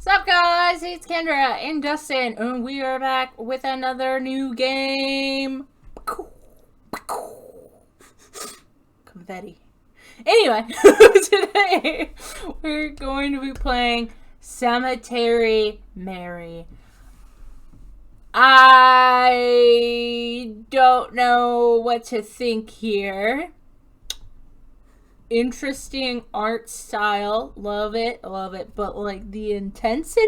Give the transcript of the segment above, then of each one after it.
Sup guys, it's Kendra and Dustin, and we are back with another new game. Confetti. Anyway, today we're going to be playing Cemetery Mary. I don't know what to think here. Interesting art style, love it, but like the intensity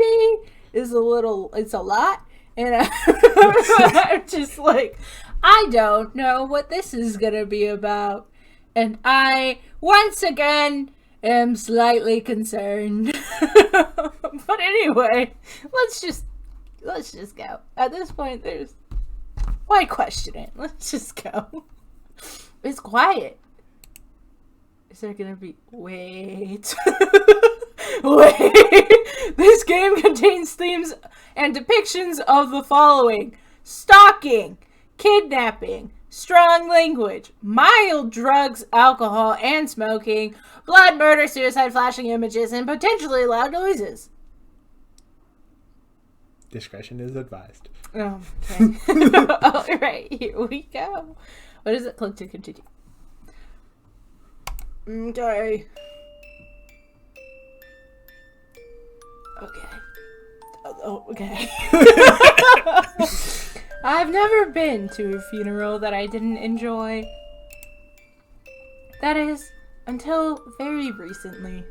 is it's a lot, and I'm just like, I don't know what this is gonna be about, and I once again am slightly concerned. But anyway, let's just go. At this point, why question it? Let's just go. It's quiet. Is there gonna be... Wait. Wait. This game contains themes and depictions of the following: stalking, kidnapping, strong language, mild drugs, alcohol, and smoking, blood, murder, suicide, flashing images, and potentially loud noises. Discretion is advised. Oh, okay. Alright, here we go. What does it click to continue? Okay. Okay. I've never been to a funeral that I didn't enjoy. That is, until very recently.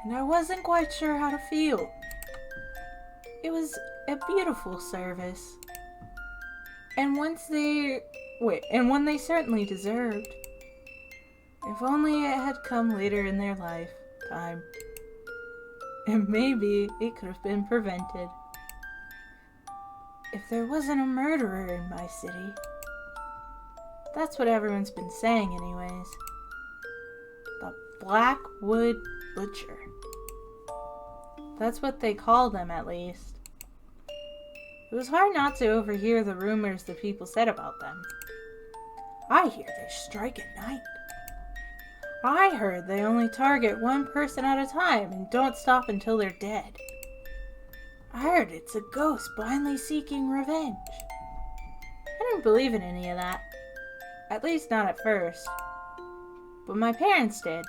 And I wasn't quite sure how to feel. It was a beautiful service. And one they certainly deserved. If only it had come later in their lifetime. And maybe it could have been prevented. If there wasn't a murderer in my city. That's what everyone's been saying anyways. The Blackwood Butcher. That's what they call them, at least. It was hard not to overhear the rumors the people said about them. I hear they strike at night. I heard they only target one person at a time and don't stop until they're dead. I heard it's a ghost blindly seeking revenge. I didn't believe in any of that. At least not at first. But my parents did.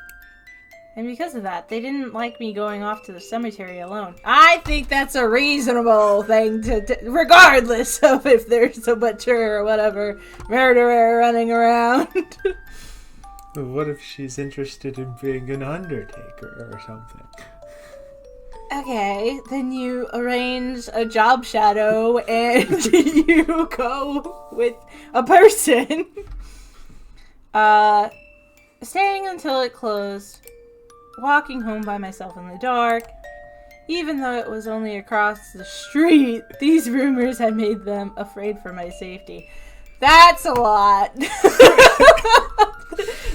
And because of that, they didn't like me going off to the cemetery alone. I think that's a reasonable thing to regardless of if there's a butcher or whatever, murderer running around. What if she's interested in being an undertaker or something? Okay, then you arrange a job shadow and you go with a person. Staying until it closed. Walking home by myself in the dark. Even though it was only across the street, these rumors had made them afraid for my safety. That's a lot.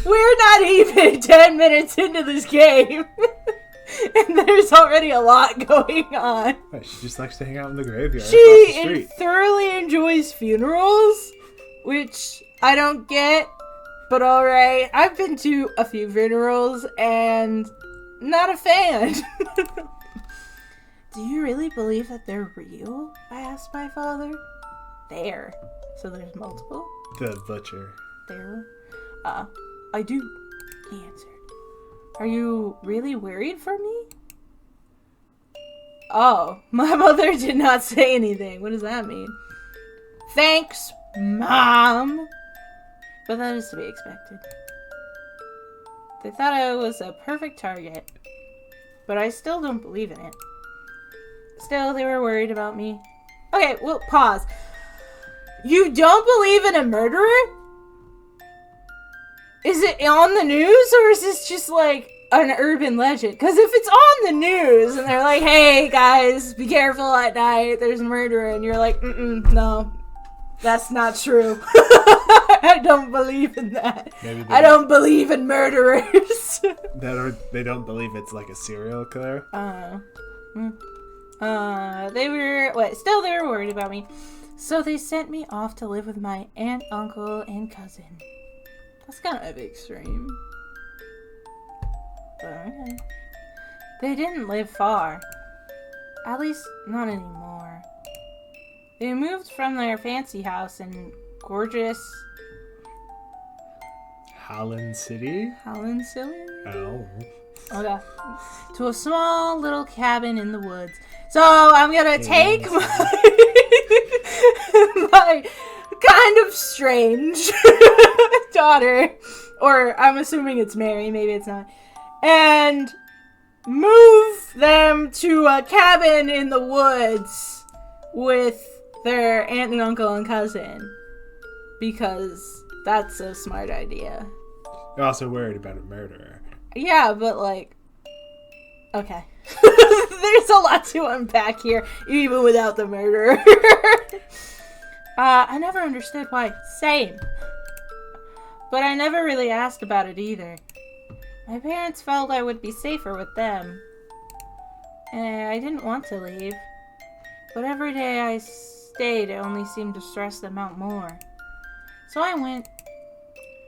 We're not even 10 minutes into this game. And there's already a lot going on. She just likes to hang out in the graveyard. She thoroughly enjoys funerals, which I don't get, but alright. I've been to a few funerals and not a fan. Do you really believe that they're real? I asked my father. There. So there's multiple? The butcher. There. I do, he answered. Are you really worried for me? Oh, my mother did not say anything. What does that mean? Thanks, Mom. But that is to be expected. They thought I was a perfect target. But I still don't believe in it. Still, they were worried about me. Okay, well, pause. You don't believe in a murderer? Is it on the news, or is this just, like, an urban legend? Because if it's on the news, and they're like, hey, guys, be careful at night, there's a murderer, and you're like, no, that's not true. I don't believe in that. I don't believe in murderers. They don't believe it's, like, a serial killer? They were worried about me. So they sent me off to live with my aunt, uncle, and cousin. That's kind of extreme. But okay. They didn't live far. At least, not anymore. They moved from their fancy house in gorgeous... Holland City? Holland City? Oh. Okay. To a small little cabin in the woods. So I'm gonna take my kind of strange daughter, or I'm assuming it's Mary, maybe it's not, and move them to a cabin in the woods with their aunt and uncle and cousin, because that's a smart idea. You're also worried about a murderer. Yeah, but like, okay. There's a lot to unpack here, even without the murderer. I never understood why. Same. But I never really asked about it either. My parents felt I would be safer with them. And I didn't want to leave. But every day I stayed, it only seemed to stress them out more. So I went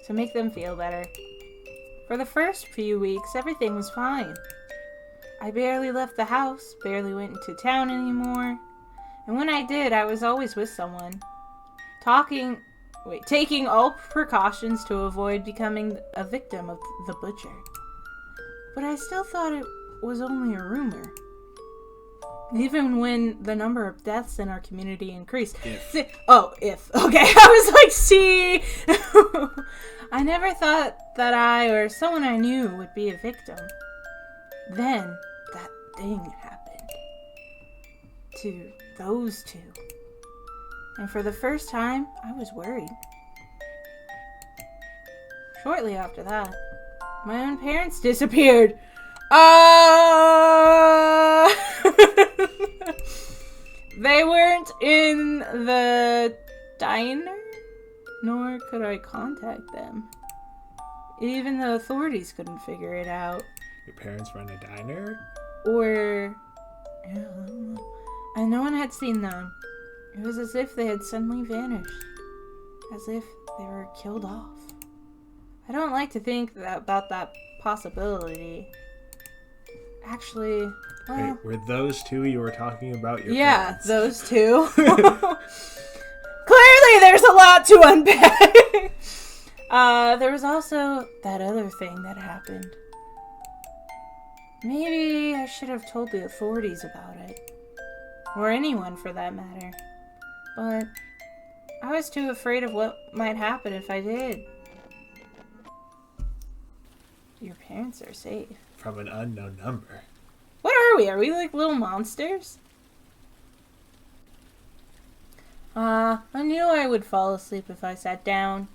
to make them feel better. For the first few weeks, everything was fine. I barely left the house, barely went into town anymore. And when I did, I was always with someone. Taking all precautions to avoid becoming a victim of the butcher. But I still thought it was only a rumor. Even when the number of deaths in our community increased. If. Okay, I was like, see? I never thought that I or someone I knew would be a victim. Then, that thing happened. To those two. And for the first time, I was worried. Shortly after that, my own parents disappeared. They weren't in the diner, nor could I contact them. Even the authorities couldn't figure it out. Your parents run a diner? Or... I don't know. And no one had seen them. It was as if they had suddenly vanished. As if they were killed off. I don't like to think about that possibility. Actually, well... Wait, were those two you were talking about your yeah, parents? those two. Clearly there's a lot to unpack! There was also that other thing that happened. Maybe I should have told the authorities about it. Or anyone, for that matter. But I was too afraid of what might happen if I did. Your parents are safe. From an unknown number. What are we? Are we like little monsters? I knew I would fall asleep if I sat down.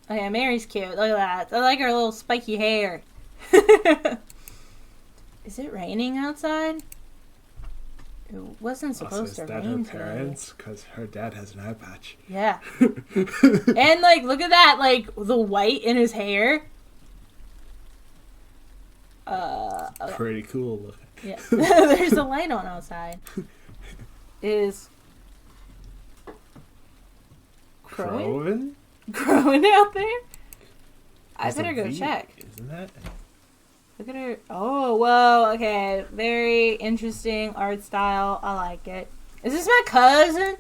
Oh yeah, Mary's cute. Look at that. I like her little spiky hair. Is it raining outside? It wasn't supposed to rain her parents? Because her dad has an eye patch. Yeah. And like, look at that, like the white in his hair. Okay. Pretty cool looking. Yeah. There's a light on outside. Is Crowven? Crowven out there? I There's better a go V, check. Isn't that? Look at her. Oh, whoa. Okay. Very interesting art style. I like it. Is this my cousin?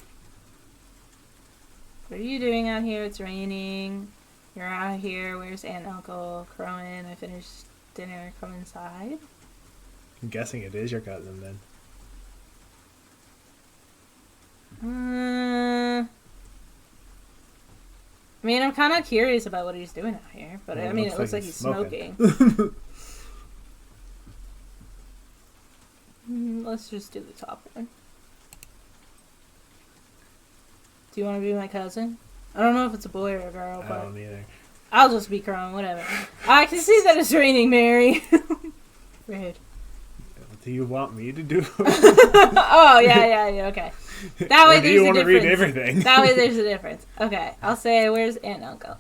What are you doing out here? It's raining. You're out here. Where's Aunt and Uncle Crowven? I finished dinner. Come inside. I'm guessing it is your cousin then. I mean, I'm kind of curious about what he's doing out here, but Well, I mean, it looks like he's smoking. Let's just do the top one. Do you want to be my cousin? I don't know if it's a boy or a girl, I but don't either. I'll just be Crone, whatever. I can see that it's raining, Mary. Rude. Do you want me to do? Oh, yeah, okay. That way or do there's you a want to difference. read everything? That way there's a difference. Okay, I'll say, where's Aunt and Uncle?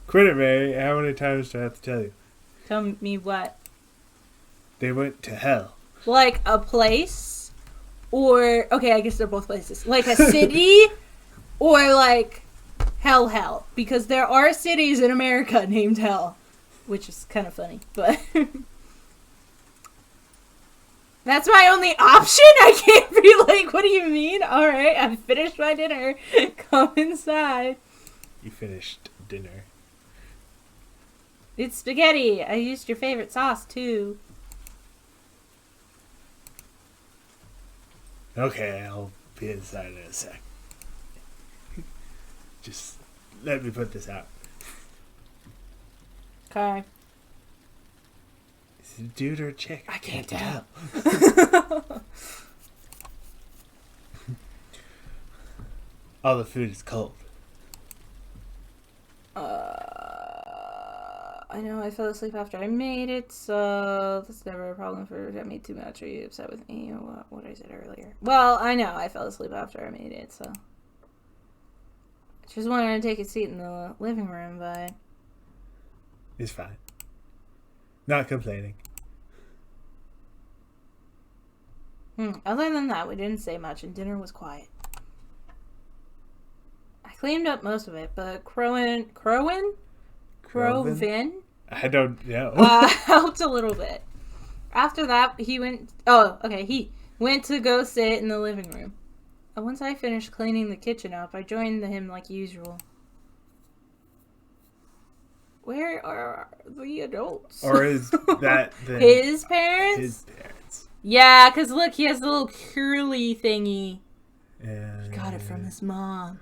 Quit it, Mary. How many times do I have to tell you? Tell me what? They went to hell. Like a place? Or, okay, I guess they're both places. Like a city? Or like hell. Because there are cities in America named Hell. Which is kind of funny, but... That's my only option? I can't be like, what do you mean? Alright, I've finished my dinner. Come inside. You finished dinner. It's spaghetti. I used your favorite sauce, too. Okay, I'll be inside in a sec. Just let me put this out. Okay. Is it a dude or a chick? I can't tell. All the food is cold. I know I fell asleep after I made it, so that's never a problem for I made too much. Are you upset with me or what I said earlier? Well, I know I fell asleep after I made it, so. I just wanted to take a seat in the living room, but. It's fine. Not complaining. Other than that, we didn't say much, and dinner was quiet. I cleaned up most of it, but Crowven? I don't know. Helped a little bit. After that, he went to go sit in the living room. Once I finished cleaning the kitchen up, I joined him like usual. Where are the adults? Or is that his parents? His parents. Yeah, because look, he has a little curly thingy. And He got it from his mom.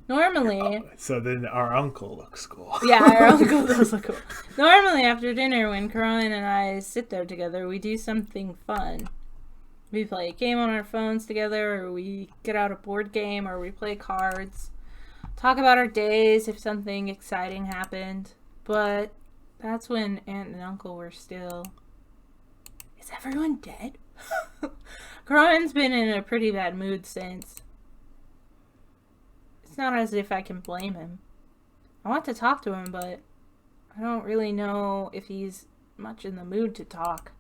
Normally. So then our uncle looks cool. Yeah, our uncle does look cool. Normally, after dinner, when Crowven and I sit there together, we do something fun. We play a game on our phones together, or we get out a board game, or we play cards. Talk about our days if something exciting happened. But that's when Aunt and Uncle were still... Is everyone dead? Crowven's been in a pretty bad mood since. It's not as if I can blame him. I want to talk to him, but I don't really know if he's much in the mood to talk.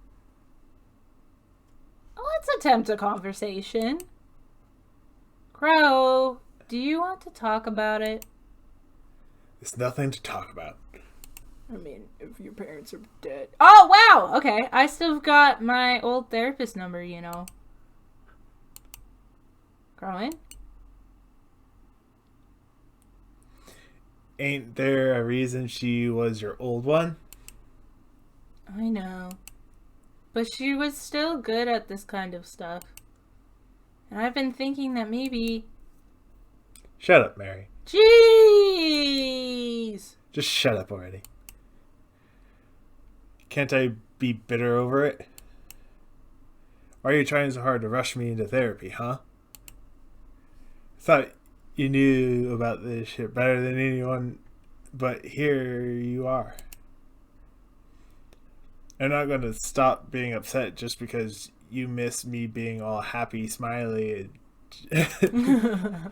Let's attempt a conversation. Crow, do you want to talk about it? There's nothing to talk about. I mean, if your parents are dead. Oh, wow! Okay, I still got my old therapist number, you know. Crowven? Ain't there a reason she was your old one? I know. But she was still good at this kind of stuff. And I've been thinking that maybe... Shut up, Mary. Jeez! Just shut up already. Can't I be bitter over it? Why are you trying so hard to rush me into therapy, huh? I thought you knew about this shit better than anyone, but here you are. I'm not going to stop being upset just because you miss me being all happy, smiley. Not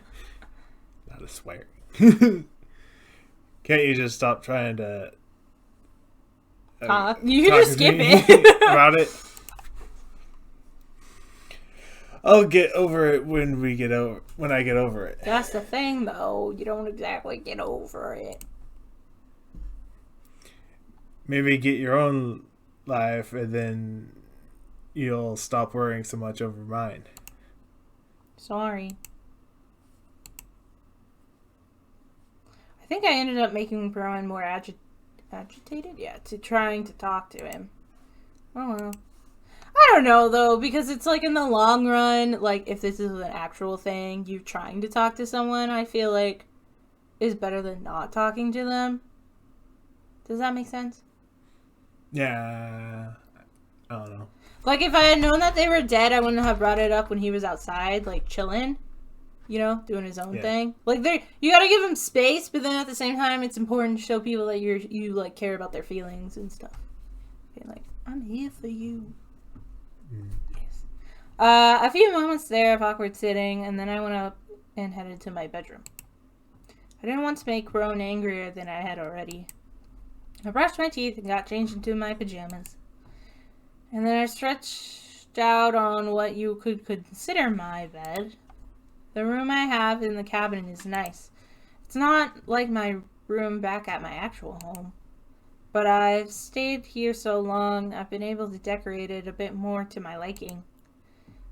a swear. Can't you just stop trying to... you can just skip it. About it? I'll get over it when I get over it. That's the thing, though. You don't exactly get over it. Maybe get your own life, and then you'll stop worrying so much over mine. Sorry. I think I ended up making Crowven more agitated? Yeah, to trying to talk to him. Oh well. I don't know, though, because it's like in the long run, like if this is an actual thing, you trying to talk to someone, I feel like is better than not talking to them. Does that make sense? Yeah. I don't know. Like if I had known that they were dead, I wouldn't have brought it up when he was outside, like chilling. You know, doing his own thing. Like you gotta give him space, but then at the same time, it's important to show people that you like care about their feelings and stuff. Okay, like I'm here for you. Yes. A few moments there of awkward sitting, and then I went up and headed to my bedroom. I didn't want to make Crowven angrier than I had already. I brushed my teeth and got changed into my pajamas. And then I stretched out on what you could consider my bed. The room I have in the cabin is nice. It's not like my room back at my actual home, But I've stayed here so long, I've been able to decorate it a bit more to my liking.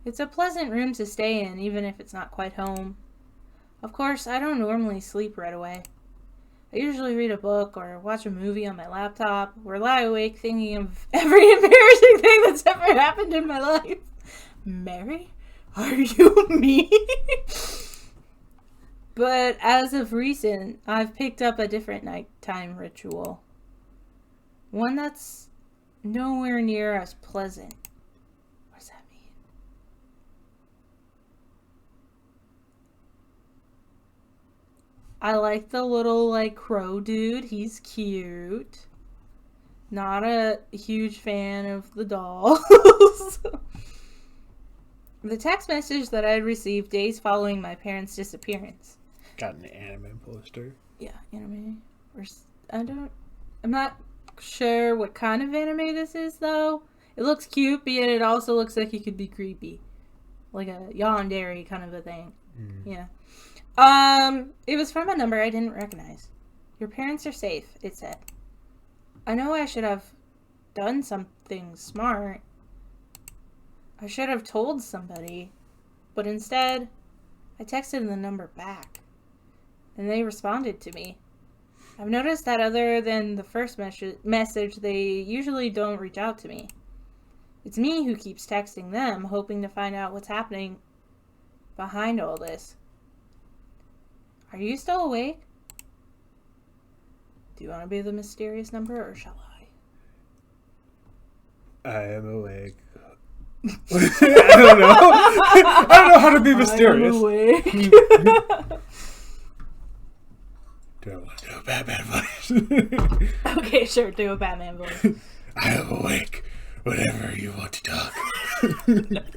It's a pleasant room to stay in, even if it's not quite home. Of course, I don't normally sleep right away. I usually read a book or watch a movie on my laptop, or lie awake thinking of every embarrassing thing that's ever happened in my life. Mary? Are you me? But as of recent, I've picked up a different nighttime ritual. One that's nowhere near as pleasant. What does that mean? I like the little, crow dude. He's cute. Not a huge fan of the dolls. The text message that I received days following my parents' disappearance. Got an anime poster. Yeah, anime. I'm not sure what kind of anime this is, though. It looks cute, but yet it also looks like it could be creepy. Like a yandere kind of a thing. Mm. Yeah. It was from a number I didn't recognize. Your parents are safe, it said. I know I should have done something smart. I should have told somebody. But instead, I texted the number back. And they responded to me. I've noticed that other than the first message, they usually don't reach out to me. It's me who keeps texting them, hoping to find out what's happening behind all this. Are you still awake? Do you want to be the mysterious number, or shall I? I am awake. I don't know. I don't know how to be mysterious. I am awake. Do I want to do a Batman voice? Okay, sure, do a Batman voice. I am awake. Whatever you want to talk.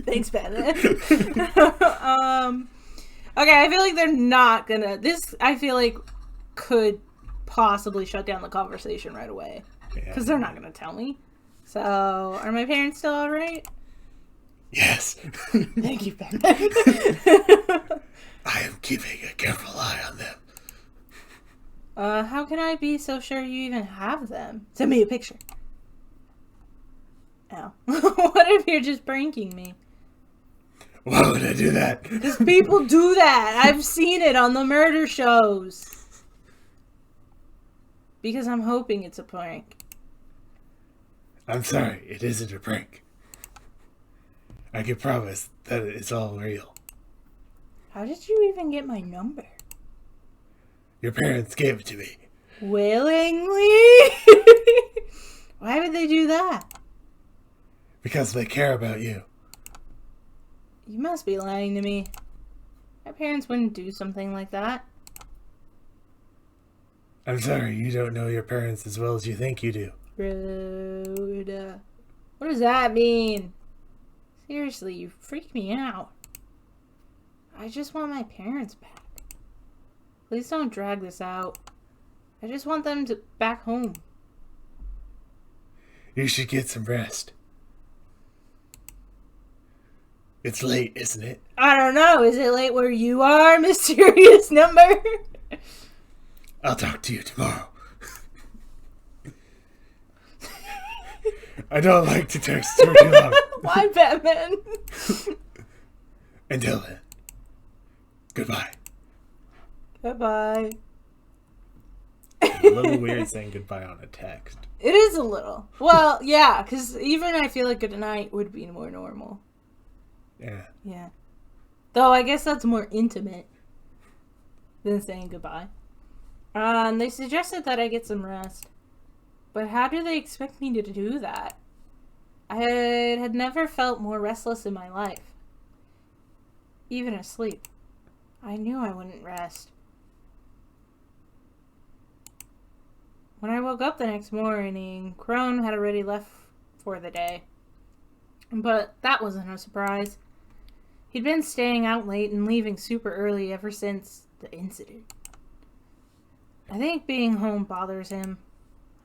Thanks, Batman. Okay, I feel like they're not gonna... This, I feel like, could possibly shut down the conversation right away. Because they're not gonna tell me. So, are my parents still alright? Yes. Thank you, Batman. I am keeping a careful eye on them. How can I be so sure you even have them? Send me a picture. Oh. What if you're just pranking me? Why would I do that? Because people do that. I've seen it on the murder shows. Because I'm hoping it's a prank. I'm sorry, it isn't a prank. I can promise that it's all real. How did you even get my number? Your parents gave it to me. Willingly? Why would they do that? Because they care about you. You must be lying to me. My parents wouldn't do something like that. I'm sorry, you don't know your parents as well as you think you do. Rhoda. What does that mean? Seriously, you freak me out. I just want my parents back. Please don't drag this out. I just want them back home. You should get some rest. It's late, isn't it? I don't know. Is it late where you are, mysterious number? I'll talk to you tomorrow. I don't like to text too long. Why, Batman? Until then, goodbye. Goodbye. It's a little weird saying goodbye on a text. It is a little. Well, yeah, because even I feel like good night would be more normal. Yeah. Yeah. Though I guess that's more intimate than saying goodbye. They suggested that I get some rest. But how do they expect me to do that? I had never felt more restless in my life. Even asleep. I knew I wouldn't rest. When I woke up the next morning, Crone had already left for the day. But that wasn't a surprise. He'd been staying out late and leaving super early ever since the incident. I think being home bothers him.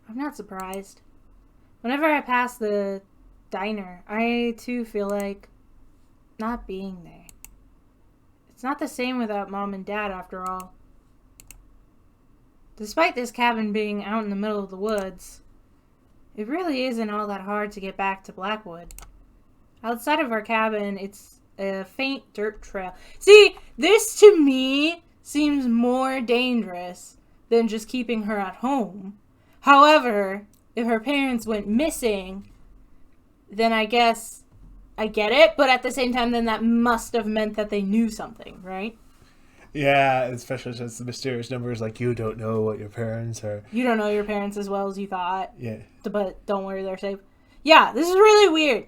I'm not surprised. Whenever I pass the diner, I too feel like not being there. It's not the same without Mom and Dad after all. Despite this cabin being out in the middle of the woods, It really isn't all that hard to get back to Blackwood. Outside of our cabin, it's a faint dirt trail. See, this to me seems more dangerous than just keeping her at home. However, if her parents went missing, then I guess I get it, but at the same time, then that must have meant that they knew something, right? Yeah, especially since the mysterious numbers, like, you don't know what your parents are. You don't know your parents as well as you thought. Yeah. But don't worry, they're safe. Yeah, this is really weird.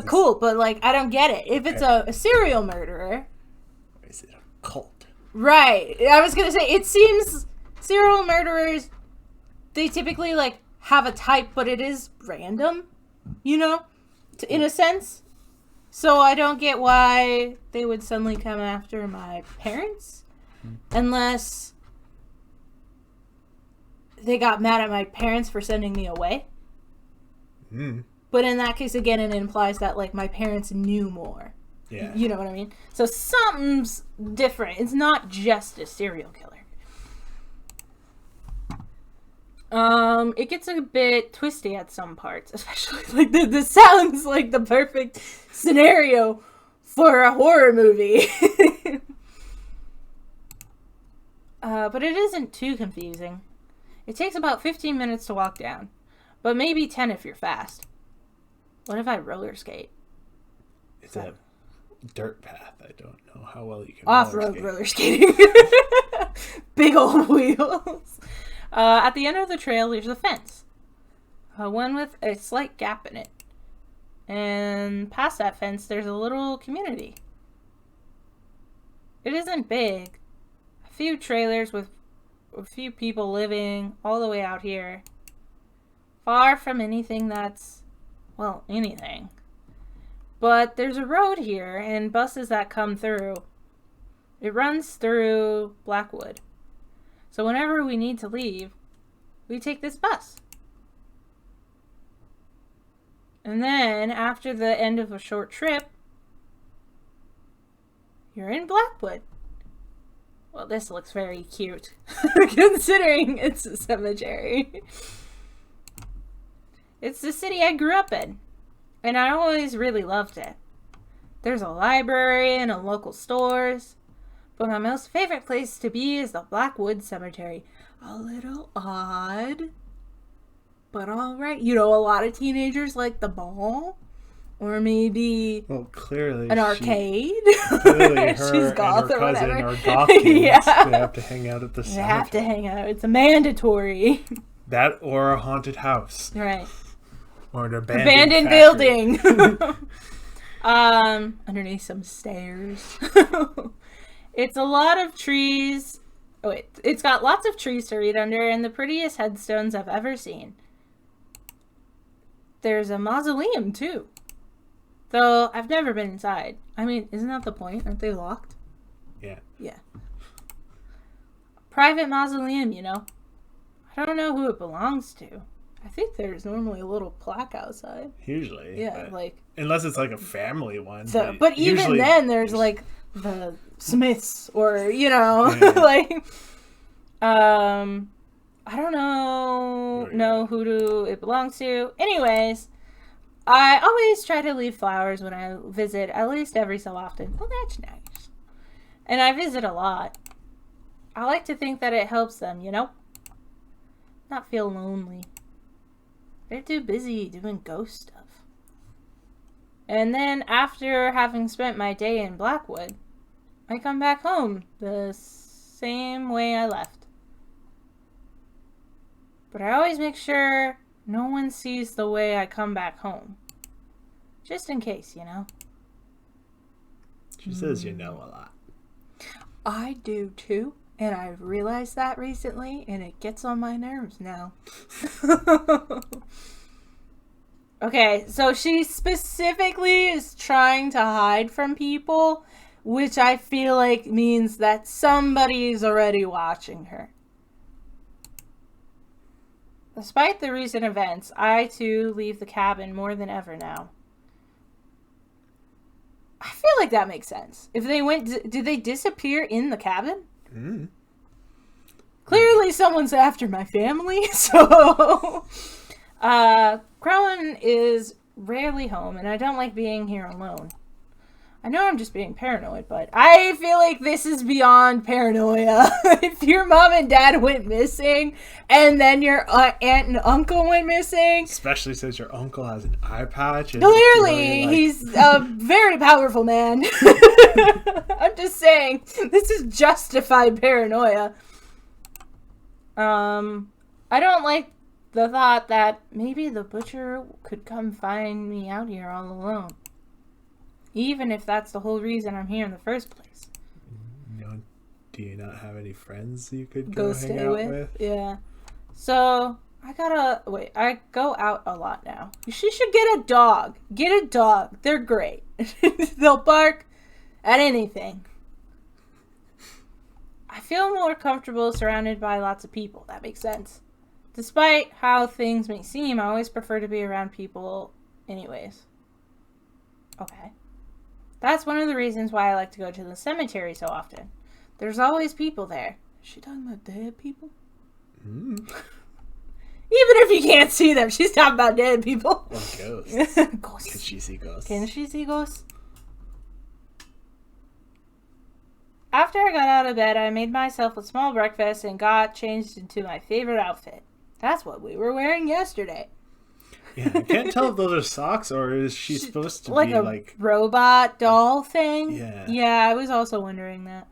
Cool, but, like, I don't get it. If it's a serial murderer... Is it a cult? Right. I was going to say, it seems serial murderers, they typically, like, have a type, but it is random, you know, in a sense. So I don't get why they would suddenly come after my parents. Unless they got mad at my parents for sending me away. But in that case, again, it implies that, like, my parents knew more. Yeah. You know what I mean? So something's different. It's not just a serial killer. It gets a bit twisty at some parts, especially, like, this sounds like the perfect scenario for a horror movie. But it isn't too confusing. It takes about 15 minutes to walk down, but maybe 10 if you're fast. What if I roller skate? It's a dirt path. I don't know how well you can off-road roller skating. Big old wheels. At the end of the trail, there's a fence. One with a slight gap in it. And past that fence, there's a little community. It isn't big. A few trailers with a few people living all the way out here. Far from anything that's, well, anything. But there's a road here and buses that come through. It runs through Blackwood. So whenever we need to leave, we take this bus. And then, after the end of a short trip, you're in Blackwood. Well, this looks very cute, considering it's a cemetery. It's the city I grew up in, and I always really loved it. There's a library and a local stores, but my most favorite place to be is the Blackwood Cemetery. A little odd, but alright. You know, a lot of teenagers like the mall. Or maybe clearly an arcade. Clearly her She's goth and her or cousin whatever. are goth kids. Yeah. They have to hang out at the cemetery. They have to hang out. It's a mandatory. That or a haunted house. Right. Or an abandoned building. Underneath some stairs. It's a lot of trees. Oh, wait. It's got lots of trees to read under and the prettiest headstones I've ever seen. There's a mausoleum, too. Though, I've never been inside. I mean, isn't that the point? Aren't they locked? Yeah. Yeah. Private mausoleum, you know. I don't know who it belongs to. I think there's normally a little plaque outside. Usually. Yeah, like... Unless it's like a family one. So, but even then, there's like the Smiths or, you know, like... I don't know who it belongs to. Anyways... I always try to leave flowers when I visit, at least every so often. Well, that's nice. And I visit a lot. I like to think that it helps them, you know? Not feel lonely. They're too busy doing ghost stuff. And then, after having spent my day in Blackwood, I come back home the same way I left. But I always make sure no one sees the way I come back home. Just in case, you know? She says you know a lot. I do too. And I've realized that recently, and it gets on my nerves now. Okay, so she specifically is trying to hide from people, which I feel like means that somebody's already watching her. Despite the recent events, I too leave the cabin more than ever now. I feel like that makes sense. If they went, did they disappear in the cabin? Clearly someone's after my family, so... Crowven is rarely home, and I don't like being here alone. I know I'm just being paranoid, but I feel like this is beyond paranoia. If your mom and dad went missing, and then your aunt and uncle went missing... Especially since your uncle has an eye patch. And clearly, he's a very powerful man. I'm just saying, this is justified paranoia. I don't like the thought that maybe the butcher could come find me out here all alone. Even if that's the whole reason I'm here in the first place. Do you not have any friends you could go hang stay out with? Yeah. So, I go out a lot now. She should get a dog. Get a dog. They're great. They'll bark at anything. I feel more comfortable surrounded by lots of people. That makes sense. Despite how things may seem, I always prefer to be around people anyways. Okay. That's one of the reasons why I like to go to the cemetery so often. There's always people there. Is she talking about dead people? Mm. Even if you can't see them, she's talking about dead people. Or ghosts. Ghosts. Can she see ghosts? Can she see ghosts? After I got out of bed, I made myself a small breakfast and got changed into my favorite outfit. That's what we were wearing yesterday. Yeah, I can't tell if those are socks or is she supposed to be like... robot doll thing? Yeah. Yeah, I was also wondering that.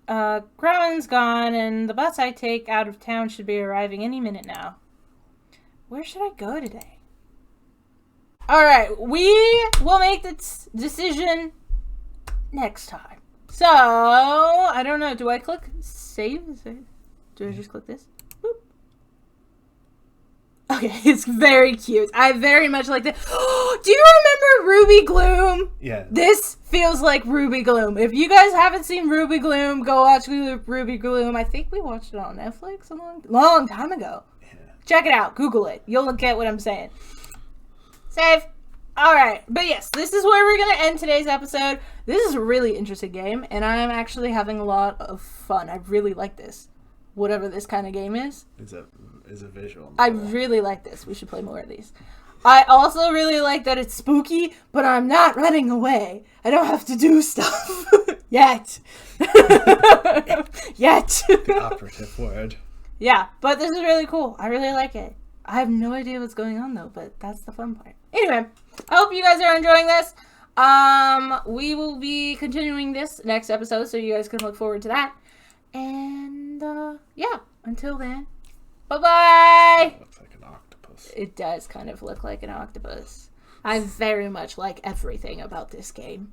Crowven's gone, and the bus I take out of town should be arriving any minute now. Where should I go today? Alright, we will make this decision next time. So, I don't know. Do I click save? Do I just click this? Boop. Okay, it's very cute. I very much like that. Do you remember Ruby Gloom? Yeah. This feels like Ruby Gloom. If you guys haven't seen Ruby Gloom, go watch Ruby Gloom. I think we watched it on Netflix a long time ago. Yeah. Check it out. Google it. You'll get what I'm saying. Save. Alright, but yes, this is where we're going to end today's episode. This is a really interesting game, and I'm actually having a lot of fun. I really like this. Whatever this kind of game is. Is a visual novel. I really like this. We should play more of these. I also really like that it's spooky, but I'm not running away. I don't have to do stuff. Yet. Yet. The operative word. Yeah, but this is really cool. I really like it. I have no idea what's going on, though, but that's the fun part. Anyway, I hope you guys are enjoying this. We will be continuing this next episode, so you guys can look forward to that. And, yeah, until then, bye-bye! It looks like an octopus. It does kind of look like an octopus. I very much like everything about this game.